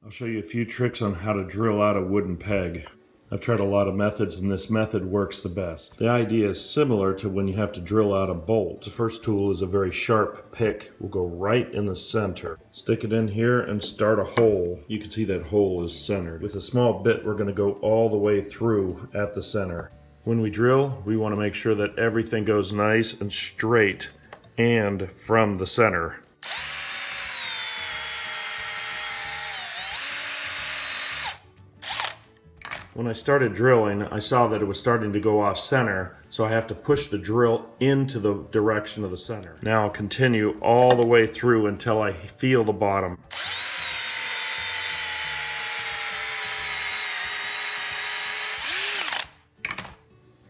I'll show you a few tricks on how to drill out a wooden peg. I've tried a lot of methods and this method works the best. The idea is similar to when you have to drill out a bolt. The first tool is a very sharp pick. We'll go right in the center. Stick it in here and start a hole. You can see that hole is centered. With a small bit, we're going to go all the way through at the center. When we drill, we want to make sure that everything goes nice and straight and from the center. When I started drilling, I saw that it was starting to go off center, so I have to push the drill into the direction of the center. Now I'll continue all the way through until I feel the bottom.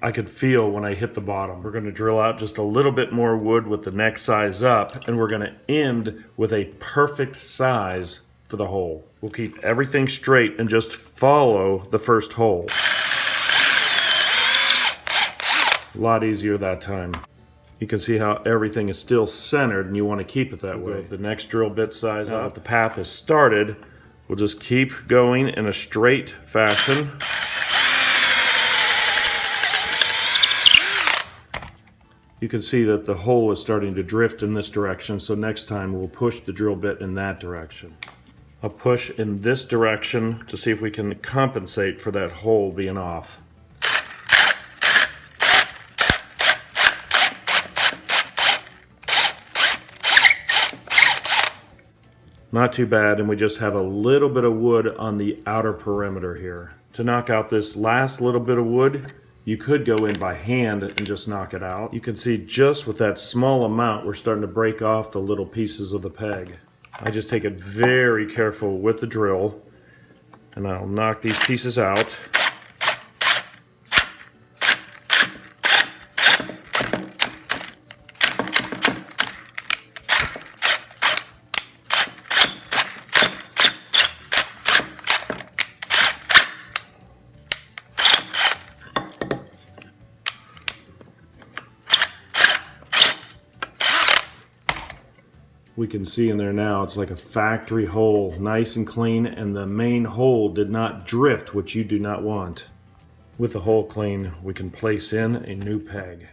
I could feel when I hit the bottom. We're going to drill out just a little bit more wood with the next size up, and we're going to end with a perfect size for the hole. We'll keep everything straight and just follow the first hole. A lot easier that time. You can see how everything is still centered and you want to keep it that way. The next drill bit size up. The path is started. We'll just keep going in a straight fashion. You can see that the hole is starting to drift in this direction, so next time we'll push the drill bit in that direction. I'll push in this direction to see if we can compensate for that hole being off. Not too bad, and we just have a little bit of wood on the outer perimeter here. To knock out this last little bit of wood, you could go in by hand and just knock it out. You can see just with that small amount, we're starting to break off the little pieces of the peg. I just take it very careful with the drill, and I'll knock these pieces out. We can see in there now it's like a factory hole, nice and clean, and the main hole did not drift, which you do not want. With the hole clean, we can place in a new peg.